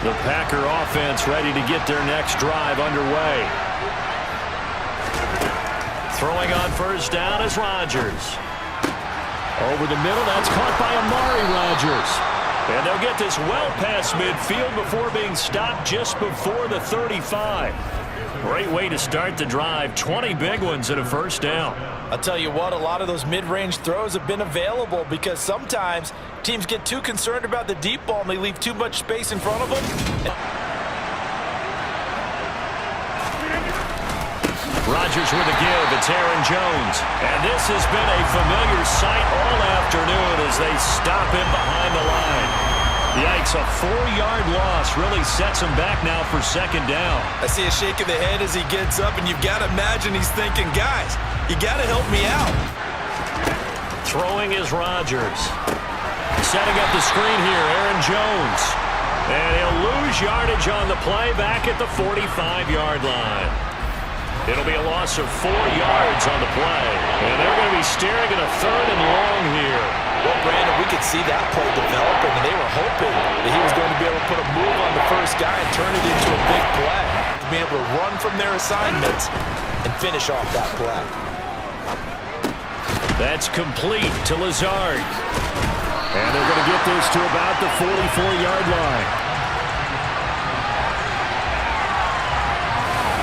The Packer offense ready to get their next drive underway. Throwing on first down is Rodgers. Over the middle, that's caught by Amari Rodgers. And they'll get this well past midfield before being stopped just before the 35. Great way to start the drive. 20 big ones and a first down. I'll tell you what, a lot of those mid-range throws have been available because sometimes teams get too concerned about the deep ball and they leave too much space in front of them. Rodgers with a give. It's Aaron Jones. And this has been a familiar sight all afternoon as they stop him behind the line. Yikes, a 4-yard loss really sets him back now for second down. I see a shake of the head as he gets up, and you've got to imagine he's thinking, guys, you got to help me out. Throwing is Rodgers. Setting up the screen here, Aaron Jones. And he'll lose yardage on the play back at the 45-yard line. It'll be a loss of 4 yards on the play. And they're going to be staring at a 3rd and long here. Well, Brandon, we could see that play developing, and they were hoping that he was going to be able to put a move on the first guy and turn it into a big play. Be able to run from their assignments and finish off that play. That's complete to Lazard. And they're going to get this to about the 44-yard line.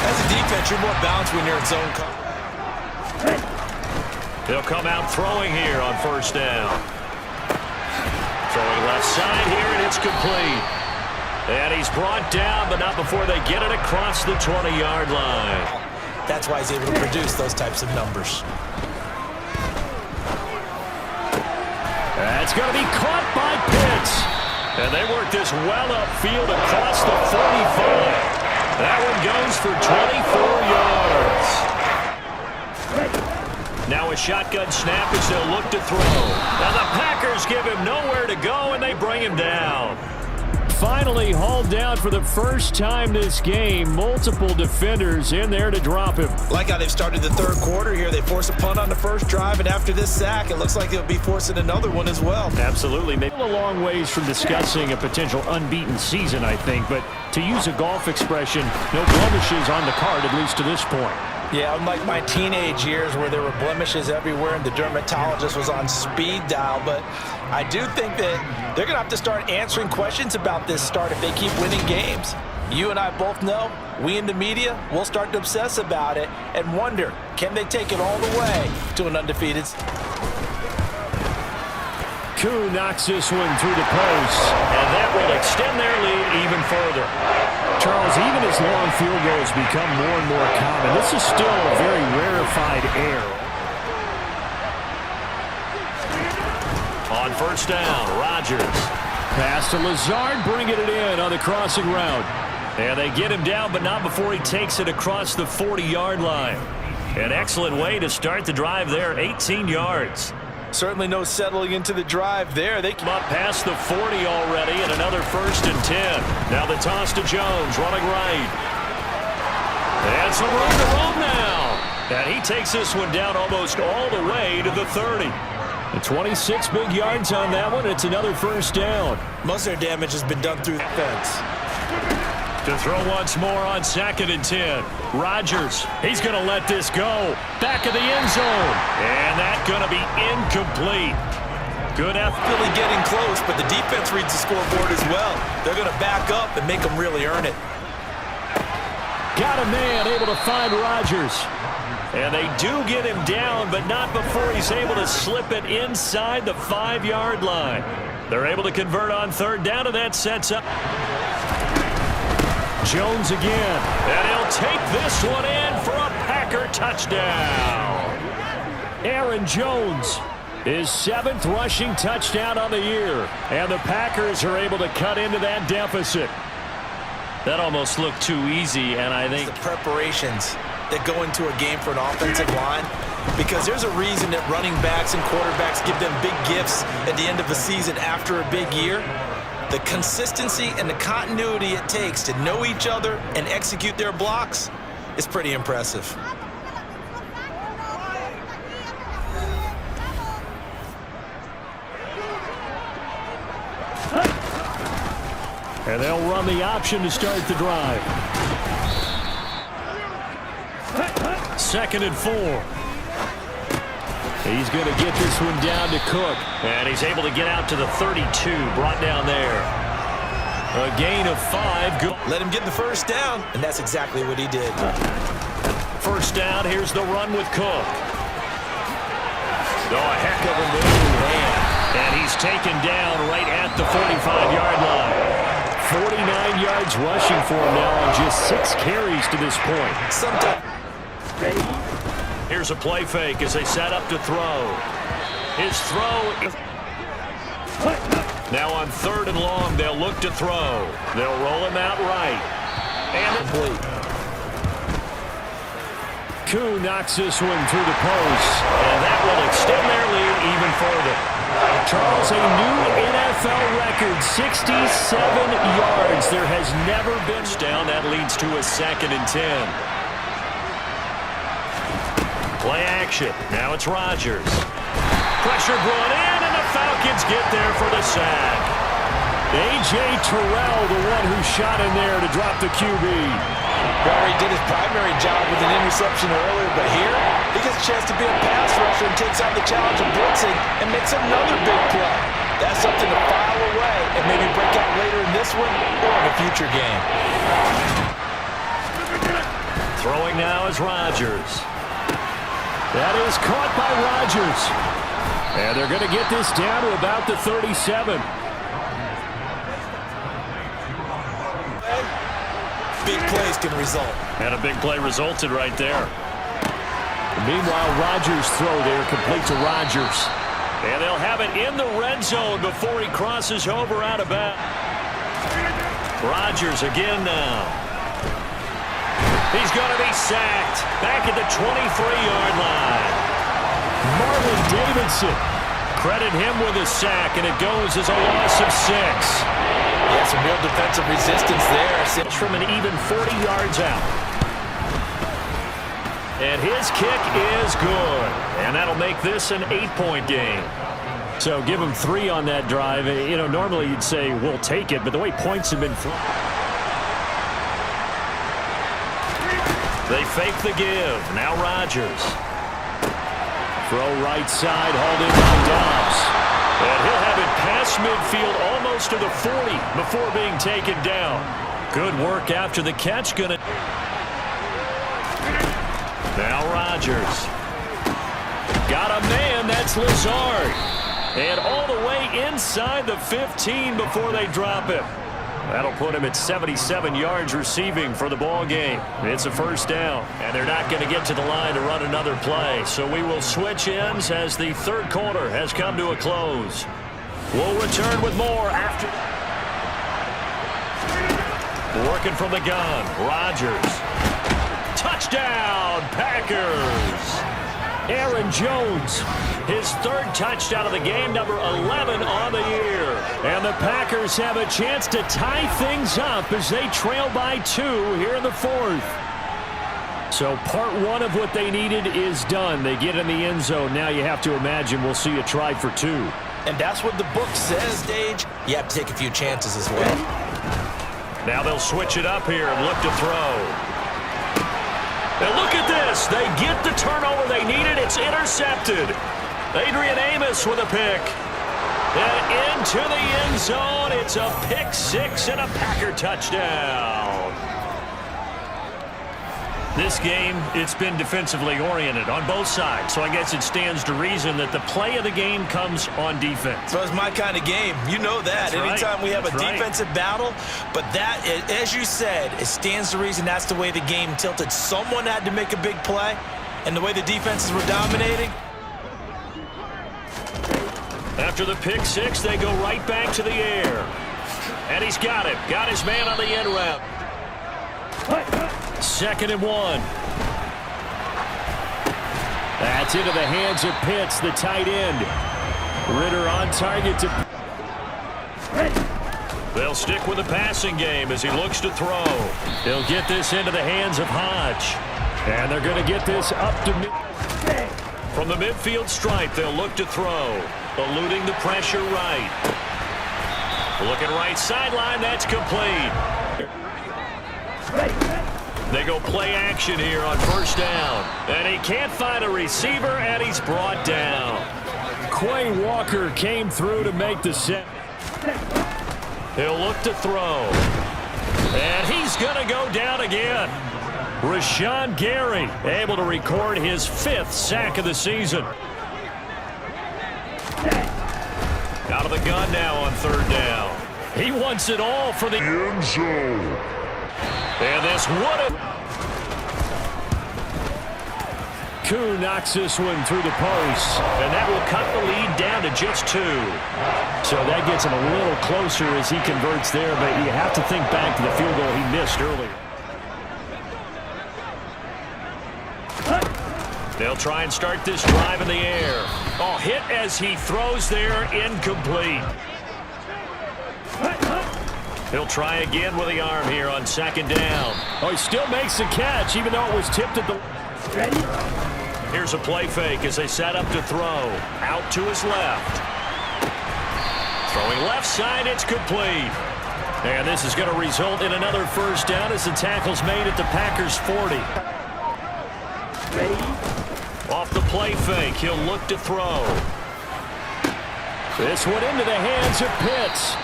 As a defense, you're more balanced when you're in zone coverage. He'll come out throwing here on first down. Throwing left side here, and it's complete. And he's brought down, but not before they get it across the 20-yard line. That's why he's able to produce those types of numbers. That's going to be caught by Pitts. And they work this well upfield across the 45. That one goes for 24 yards. Now a shotgun snap as they'll look to throw. Now the Packers give him nowhere to go, and they bring him down. Finally hauled down for the first time this game. Multiple defenders in there to drop him. Like how they've started the third quarter here. They force a punt on the first drive, and after this sack, it looks like they'll be forcing another one as well. Absolutely. Maybe a long ways from discussing a potential unbeaten season, I think. But to use a golf expression, no blemishes on the card, at least to this point. Yeah, unlike my teenage years where there were blemishes everywhere and the dermatologist was on speed dial. But I do think that they're going to have to start answering questions about this start if they keep winning games. You and I both know, we in the media, will start to obsess about it and wonder, can they take it all the way to an undefeated? Koo knocks this one through the post, and that will extend their lead even further. Charles, even as long field goals become more and more common, this is still a very rarefied air. On first down, Rodgers. Pass to Lazard, bringing it in on the crossing route. And they get him down, but not before he takes it across the 40-yard line. An excellent way to start the drive there, 18 yards. Certainly no settling into the drive there. They come up past the 40 already, and another 1st and 10. Now the toss to Jones, running right. And some room to roam now. And he takes this one down almost all the way to the 30. The 26 big yards on that one. It's another first down. Most of their damage has been done through the fence. To throw once more on 2nd and 10. Rodgers, he's going to let this go. Back of the end zone. And that's going to be incomplete. Good effort. Really getting close, but the defense reads the scoreboard as well. They're going to back up and make them really earn it. Got a man able to find Rodgers. And they do get him down, but not before he's able to slip it inside the 5-yard line. They're able to convert on 3rd down, and that sets up Jones again, and he'll take this one in for a Packer touchdown. Aaron Jones, his 7th rushing touchdown on the year, and the Packers are able to cut into that deficit. That almost looked too easy, and I think the preparations that go into a game for an offensive line, because there's a reason that running backs and quarterbacks give them big gifts at the end of the season after a big year. The consistency and the continuity it takes to know each other and execute their blocks is pretty impressive. And they'll run the option to start the drive. 2nd and 4. He's going to get this one down to Cook. And he's able to get out to the 32, brought down there. A gain of 5. Good. Let him get the first down, and that's exactly what he did. First down, here's the run with Cook. Oh, a heck of a move, man. And he's taken down right at the 45-yard line. 49 yards rushing for him now on just 6 carries to this point. Here's a play fake as they set up to throw. His throw. Now on 3rd and long, they'll look to throw. They'll roll him out right. And complete. Koo knocks this one through the post, and that will extend their lead even further. Charles, a new NFL record, 67 yards. There has never been down. That leads to a 2nd and 10. Play action. Now it's Rodgers. Pressure brought in, and the Falcons get there for the sack. A.J. Terrell, the one who shot in there to drop the QB. Well, he did his primary job with an interception earlier, but here he gets a chance to be a pass rusher and takes on the challenge of blitzing and makes another big play. That's something to file away and maybe break out later in this one or in a future game. Throwing now is Rodgers. That is caught by Rodgers. And they're going to get this down to about the 37. Big plays can result. And a big play resulted right there. Meanwhile, Rodgers' throw there complete to Rodgers. And they'll have it in the red zone before he crosses over out of bounds. Rodgers again now. He's going to be sacked back at the 23-yard line. Marlon Davidson. Credit him with a sack, and it goes as a loss of 6. Yeah, some real defensive resistance there. From an even 40 yards out. And his kick is good. And that'll make this an 8-point game. So give him 3 on that drive. You know, normally you'd say, we'll take it, but the way points have been thrown. They fake the give. Now Rodgers. Throw right side, hauled in by Dobbs. And he'll have it past midfield almost to the 40 before being taken down. Good work after the catch. Now Rodgers. Got a man, that's Lazard. And all the way inside the 15 before they drop him. That'll put him at 77 yards receiving for the ball game. It's a first down, and they're not going to get to the line to run another play. So we will switch ends as the 3rd quarter has come to a close. We'll return with more after. Working from the gun, Rodgers. Touchdown, Packers! Aaron Jones, his 3rd touchdown of the game, number 11 on the year. And the Packers have a chance to tie things up as they trail by 2 here in the 4th. So part 1 of what they needed is done. They get in the end zone. Now you have to imagine we'll see a try for 2. And that's what the book says, Dage. You have to take a few chances as well. Now they'll switch it up here and look to throw. And look at this. They get the turnover they needed. It's intercepted. Adrian Amos with a pick. And into the end zone. It's a pick 6 and a Packer touchdown. This game, it's been defensively oriented on both sides. So I guess it stands to reason that the play of the game comes on defense. So it's my kind of game. You know that. That's Anytime we have a right. defensive battle. But that, as you said, it stands to reason that's the way the game tilted. Someone had to make a big play. And the way the defenses were dominating. After the pick 6, they go right back to the air. And he's got it. Got his man on the end route. 2nd and 1. That's into the hands of Pitts, the tight end. Ritter on target to... They'll stick with the passing game as he looks to throw. They'll get this into the hands of Hodge. And they're going to get this up to mid... From the midfield stripe, they'll look to throw. Eluding the pressure right. Looking right sideline, that's complete. They go play action here on first down. And he can't find a receiver, and he's brought down. Quay Walker came through to make the set. He'll look to throw. And he's going to go down again. Rashawn Gary able to record his 5th sack of the season. Out of the gun now on third down. He wants it all for the end zone. And this would have... Koo knocks this one through the post. And that will cut the lead down to just 2. So that gets him a little closer as he converts there, but you have to think back to the field goal he missed earlier. They'll try and start this drive in the air. Oh, hit as he throws there, incomplete. He'll try again with the arm here on second down. Oh, he still makes the catch, even though it was tipped at the... Here's a play fake as they set up to throw. Out to his left. Throwing left side, it's complete. And this is going to result in another first down as the tackle's made at the Packers' 40. Off the play fake, he'll look to throw. This one into the hands of Pitts.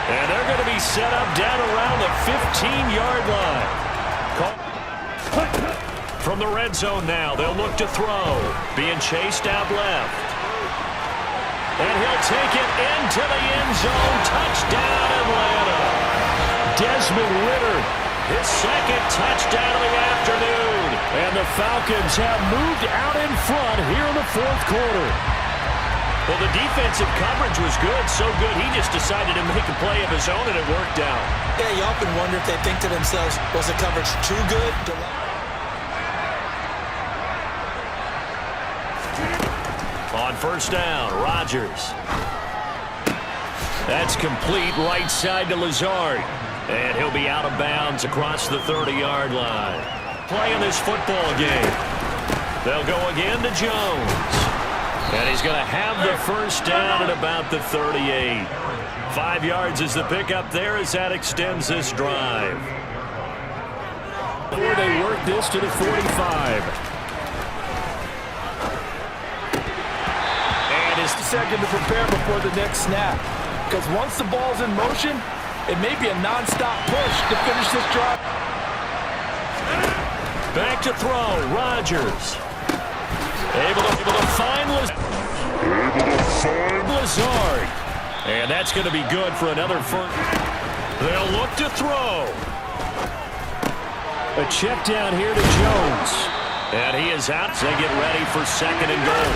And they're going to be set up down around the 15-yard line. From the red zone now, they'll look to throw. Being chased out left. And he'll take it into the end zone. Touchdown, Atlanta. Desmond Ridder. His 2nd touchdown of the afternoon. And the Falcons have moved out in front here in the 4th quarter. Well, the defensive coverage was good, so good he just decided to make a play of his own, and it worked out. Yeah, you often wonder if they think to themselves, was the coverage too good? On first down, Rodgers. That's complete right side to Lazard. And he'll be out of bounds across the 30-yard line. Playing this football game. They'll go again to Jones. And he's going to have the first down at about the 38. 5 yards is the pickup there as that extends this drive. Before they work this to the 45. And his second to prepare before the next snap. Because once the ball's in motion, it may be a non-stop push to finish this drive. Back to throw, Rodgers. Able to find Lazard. And that's going to be good for another first. They'll look to throw. A check down here to Jones. And he is out as they get ready for 2nd and goal.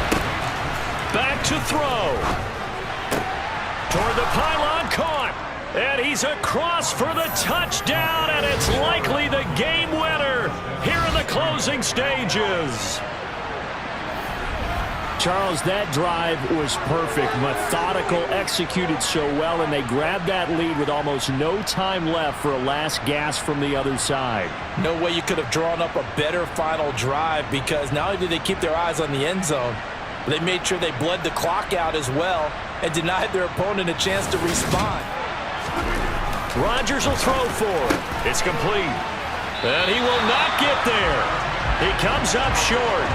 Back to throw. Toward the pylon, caught. And he's across for the touchdown, and it's likely the game winner here in the closing stages. Charles, that drive was perfect, methodical, executed so well, and they grabbed that lead with almost no time left for a last gasp from the other side. No way you could have drawn up a better final drive, because not only did they keep their eyes on the end zone, they made sure they bled the clock out as well and denied their opponent a chance to respond. Rodgers will throw for it. It's complete. And he will not get there. He comes up short.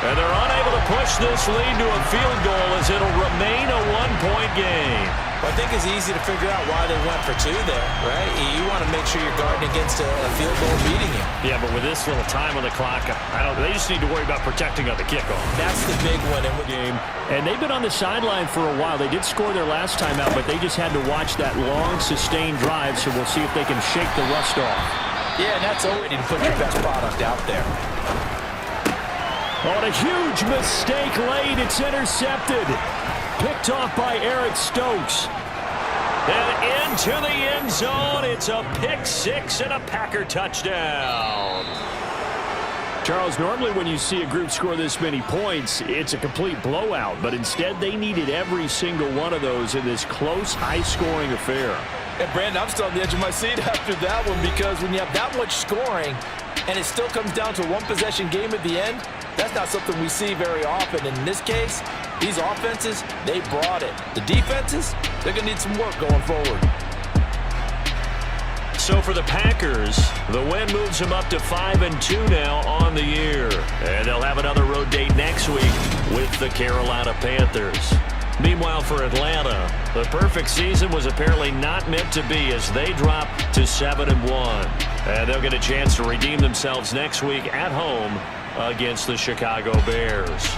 And they're unable to push this lead to a field goal as it'll remain a one-point game. Well, I think it's easy to figure out why they went for 2 there, right? You want to make sure you're guarding against a field goal beating you. Yeah, but with this little time on the clock, they just need to worry about protecting on the kickoff. That's the big one in the game. And they've been on the sideline for a while. They did score their last time out, but they just had to watch that long, sustained drive, so we'll see if they can shake the rust off. Yeah, and that's already to put your best product out there. On a huge mistake late, it's intercepted. Picked off by Eric Stokes. And into the end zone, it's a pick 6 and a Packer touchdown. Charles, normally when you see a group score this many points, it's a complete blowout. But instead, they needed every single one of those in this close, high-scoring affair. And Brandon, I'm still on the edge of my seat after that one, because when you have that much scoring and it still comes down to a one-possession game at the end, that's not something we see very often. In this case, These offenses, they brought it. The defenses, they're going to need some work going forward. So for the Packers, the win moves them up to 5-2 now on the year. And they'll have another road date next week with the Carolina Panthers. Meanwhile, for Atlanta, the perfect season was apparently not meant to be as they drop to 7-1. And they'll get a chance to redeem themselves next week at home against the Chicago Bears.